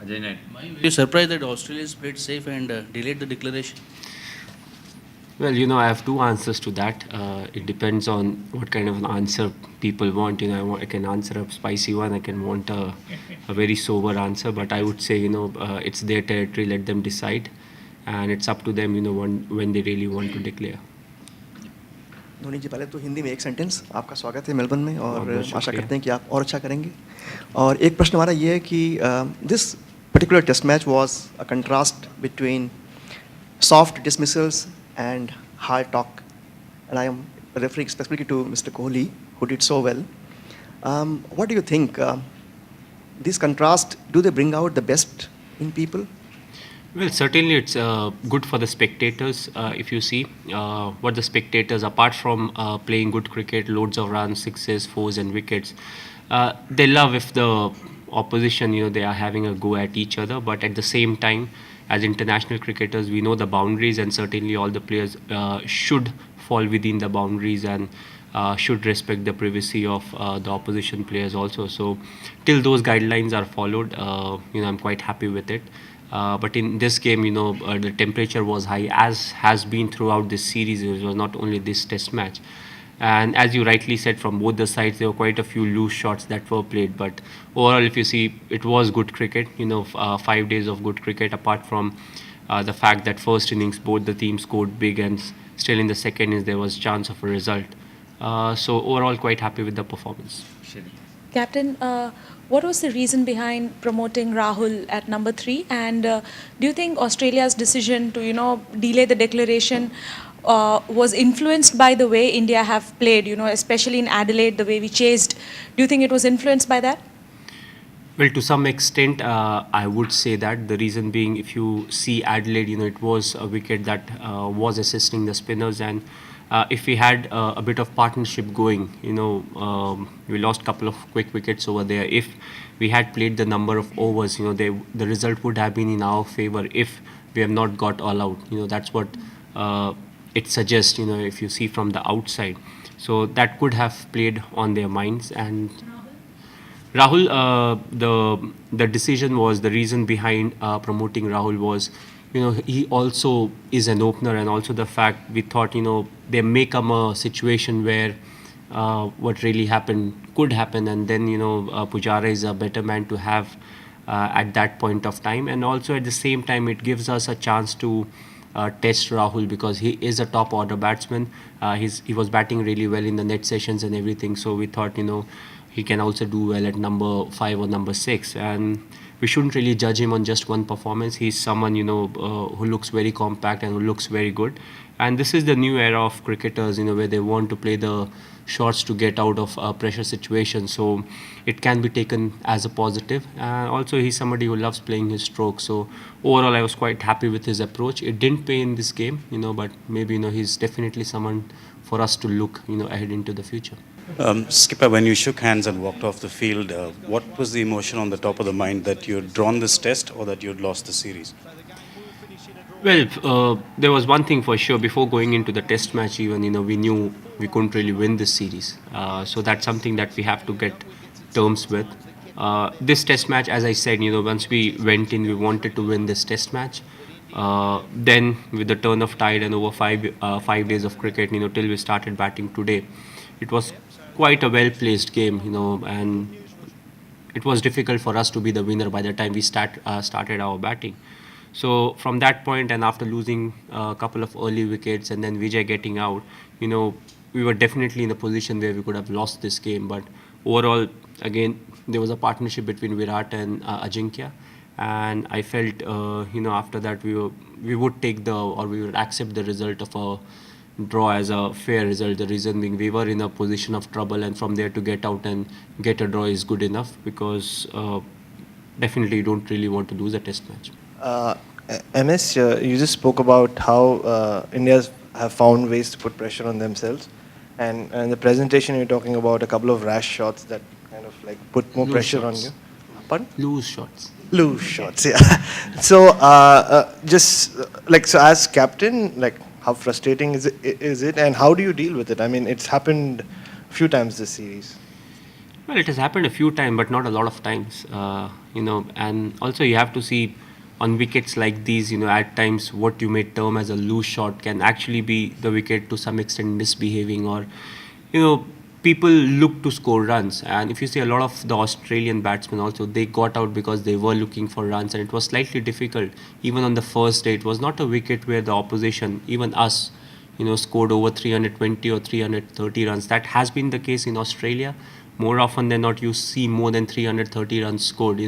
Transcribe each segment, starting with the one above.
Ajay Knight. Are you surprised that Australia played safe and delayed the declaration? Well, I have two answers to that. It depends on what kind of an answer people want. I can answer a spicy one. I can want a very sober answer. But I would say, it's their territory. Let them decide, and it's up to them. When they really want to declare. Dhoni जी, पहले तो हिंदी में एक sentence, आपका स्वागत है Melbourne में और बहुत आशा शुक्रिया। करते हैं कि आप और अच्छा करेंगे। और एक प्रश्न हमारा ये है कि this particular test match was a contrast between soft dismissals and hard talk, and I am referring specifically to Mr. Kohli, who did so well. What do you think? These contrasts, do they bring out the best in people? Well, certainly it's good for the spectators. If you see what the spectators, apart from playing good cricket, loads of runs, sixes, fours, and wickets, they love if the opposition, they are having a go at each other. But at the same time, as international cricketers, we know the boundaries, and certainly all the players should fall within the boundaries and should respect the privacy of the opposition players also. So, till those guidelines are followed, I'm quite happy with it. But in this game, the temperature was high, as has been throughout this series. It was not only this test match. And as you rightly said, from both the sides, there were quite a few loose shots that were played. But overall, if you see, it was good cricket. 5 days of good cricket, apart from the fact that first innings, both the teams scored big, and still in the second innings, there was chance of a result. So overall, quite happy with the performance. Captain, what was the reason behind promoting Rahul at number 3? And do you think Australia's decision to, delay the declaration was influenced by the way India have played, especially in Adelaide, the way we chased? Do you think it was influenced by that? Well, to some extent, I would say that. The reason being, if you see Adelaide, it was a wicket that was assisting the spinners, and if we had a bit of partnership going, we lost a couple of quick wickets over there. If we had played the number of overs, the result would have been in our favor if we have not got all out. That's what it suggests, if you see from the outside. So that could have played on their minds. And Rahul, the decision was, the reason behind promoting Rahul was, he also is an opener, and also the fact we thought, there may come a situation where what really happened could happen, and then, Pujara is a better man to have at that point of time. And also at the same time, it gives us a chance to test Rahul, because he is a top order batsman. He was batting really well in the net sessions and everything. So we thought, he can also do well at number 5 or number 6, and we shouldn't really judge him on just one performance. He's someone, who looks very compact and who looks very good. And this is the new era of cricketers, where they want to play the shots to get out of pressure situations. So it can be taken as a positive. And also, he's somebody who loves playing his strokes. So overall, I was quite happy with his approach. It didn't pay in this game, but maybe, he's definitely someone for us to look, ahead into the future. Skipper, when you shook hands and walked off the field, what was the emotion on the top of the mind, that you had drawn this test or that you had lost the series? Well, there was one thing for sure. Before going into the test match, even, we knew we couldn't really win this series. So that's something that we have to get terms with. This test match, as I said, once we went in, we wanted to win this test match. Then with the turn of tide and over 5 days of cricket, till we started batting today, it was quite a well-placed game, and it was difficult for us to be the winner by the time we started our batting. So from that point, and after losing a couple of early wickets and then Vijay getting out, we were definitely in a position where we could have lost this game. But overall, again, there was a partnership between Virat and Ajinkya, and I felt, after that we would accept the result of a draw as a fair result. The reason being, we were in a position of trouble, and from there to get out and get a draw is good enough, because definitely you don't really want to lose a test match. MS, you just spoke about how India's have found ways to put pressure on themselves, and in the presentation you're talking about a couple of rash shots that kind of like put more Loose pressure shots. on you. Pardon? Loose shots. Loose shots, yeah. So, so as captain, like, how frustrating is it, and how do you deal with it? I mean, it's happened a few times this series. Well, it has happened a few times, but not a lot of times. and also you have to see on wickets like these, at times what you may term as a loose shot can actually be the wicket to some extent misbehaving, or, people look to score runs. And if you see a lot of the Australian batsmen also, they got out because they were looking for runs, and it was slightly difficult. Even on the first day, it was not a wicket where the opposition, even us, scored over 320 or 330 runs. That has been the case in Australia. More often than not, you see more than 330 runs scored.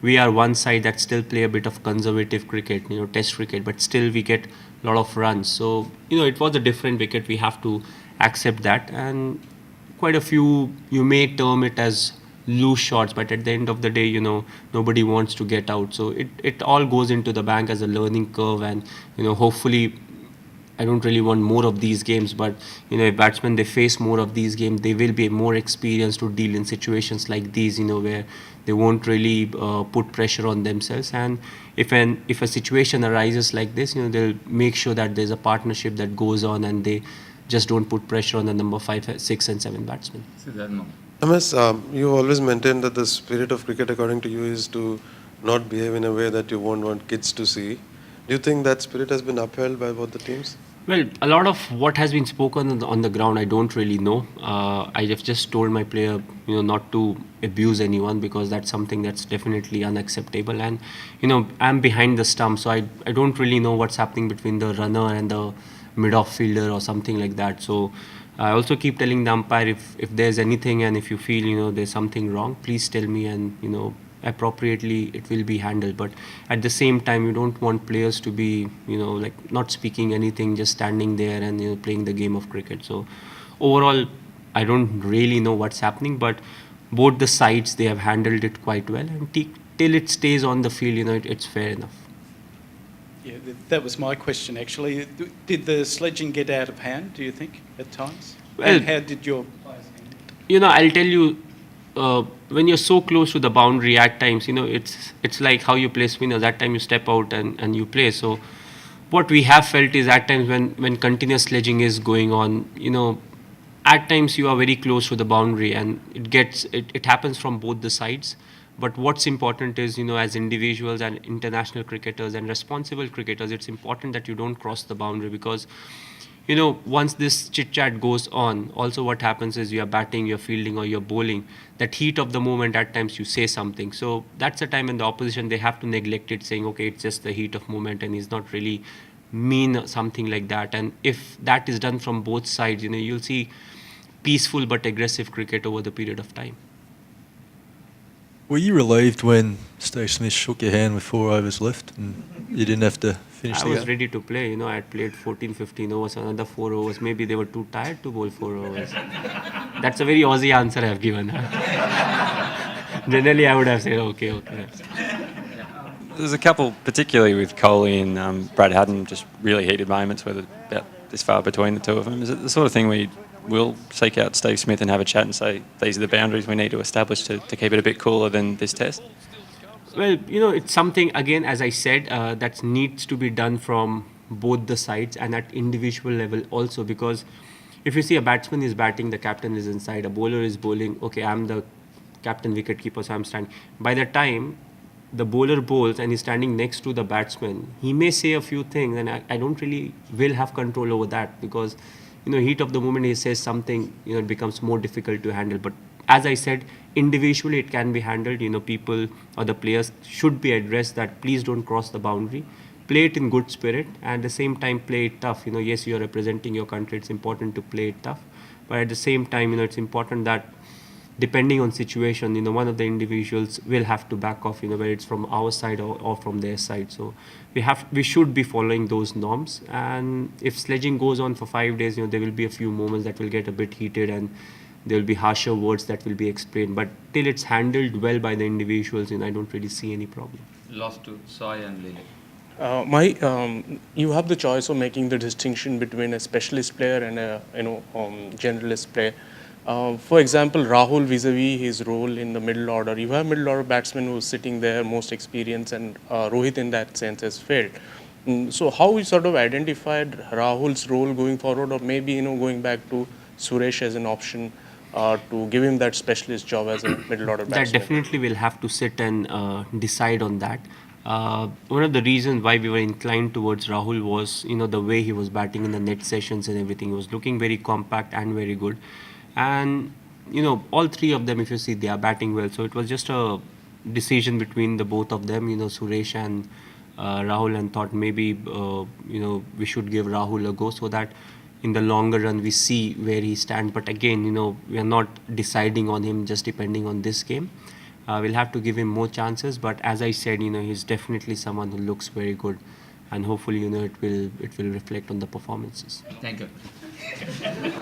We are one side that still play a bit of conservative cricket, test cricket, but still we get a lot of runs. So, it was a different wicket. We have to accept that. And quite a few, you may term it as loose shots, but at the end of the day, nobody wants to get out. So it all goes into the bank as a learning curve. And, hopefully, I don't really want more of these games, but if batsmen they face more of these games, they will be more experienced to deal in situations like these, where they won't really put pressure on themselves. And if a situation arises like this, they'll make sure that there's a partnership that goes on, and they just don't put pressure on the number 5, 6, and 7 batsmen. MS, you always maintain that the spirit of cricket, according to you, is to not behave in a way that you won't want kids to see. Do you think that spirit has been upheld by both the teams? Well, a lot of what has been spoken on the ground, I don't really know. I have just told my player, not to abuse anyone, because that's something that's definitely unacceptable. And, I'm behind the stump, so I don't really know what's happening between the runner and the mid-off fielder or something like that. So I also keep telling the umpire, if there's anything and if you feel, there's something wrong, please tell me, and, appropriately it will be handled. But at the same time, you don't want players to be like not speaking anything, just standing there and playing the game of cricket. So overall, I don't really know what's happening, but both the sides, they have handled it quite well, and till it stays on the field, it's fair enough. Yeah, that was my question actually. Did the sledging get out of hand, do you think, at times? Well, and how did your players handle it? I'll tell you, when you're so close to the boundary at times, it's like how you play spinners. At time you step out and you play. So what we have felt is at times when continuous sledging is going on, at times you are very close to the boundary, and it happens from both the sides. But what's important is, as individuals and international cricketers and responsible cricketers, it's important that you don't cross the boundary, because once this chit-chat goes on, also what happens is you're batting, you're fielding, or you're bowling, that heat of the moment, at times you say something. So that's the time when the opposition, they have to neglect it, saying, okay, it's just the heat of moment, and he's not really mean something like that. And if that is done from both sides, you'll see peaceful but aggressive cricket over the period of time. Were you relieved when Steve Smith shook your hand with 4 overs left and you didn't have to finish I the was game? ready to play. I had played 14, 15 overs, another 4 overs. Maybe they were too tired to bowl 4 overs. That's a very Aussie answer I have given. Generally, I would have said, okay. There's a couple, particularly with Kohli and Brad Haddin, just really heated moments where about this far between the two of them. Is it the sort of thing where you will seek out Steve Smith and have a chat and say, these are the boundaries we need to establish to keep it a bit cooler than this test? Well, it's something, again, as I said, that needs to be done from both the sides and at individual level also, because if you see a batsman is batting, the captain is inside, a bowler is bowling, okay, I'm the captain wicketkeeper, so I'm standing. By the time the bowler bowls and he's standing next to the batsman, he may say a few things, and I don't really will have control over that, because heat of the moment, he says something, it becomes more difficult to handle. But as I said, individually it can be handled. People or the players should be addressed that please don't cross the boundary. Play it in good spirit, and at the same time play it tough. Yes, you are representing your country. It's important to play it tough, but at the same time, it's important that depending on situation, one of the individuals will have to back off, whether it's from our side or from their side. So we should be following those norms. And if sledging goes on for 5 days, there will be a few moments that will get a bit heated, and there will be harsher words that will be explained. But till it's handled well by the individuals, I don't really see any problem. Lost to Sai and Lily. You have the choice of making the distinction between a specialist player and a generalist player. For example, Rahul vis-a-vis his role in the middle order. You have middle order batsman who's sitting there, most experienced, and Rohit in that sense has failed. So how we sort of identified Rahul's role going forward, or maybe going back to Suresh as an option, to give him that specialist job as a middle order That batsman? definitely will have to sit and decide on that. One of the reasons why we were inclined towards Rahul was, the way he was batting in the net sessions and everything. He was looking very compact and very good. And, all three of them, if you see, they are batting well. So it was just a decision between the both of them, Suresh and Rahul, and thought maybe, we should give Rahul a go so that in the longer run we see where he stands. But again, we are not deciding on him just depending on this game. We'll have to give him more chances. But as I said, he's definitely someone who looks very good, and hopefully, it will reflect on the performances. Thank you.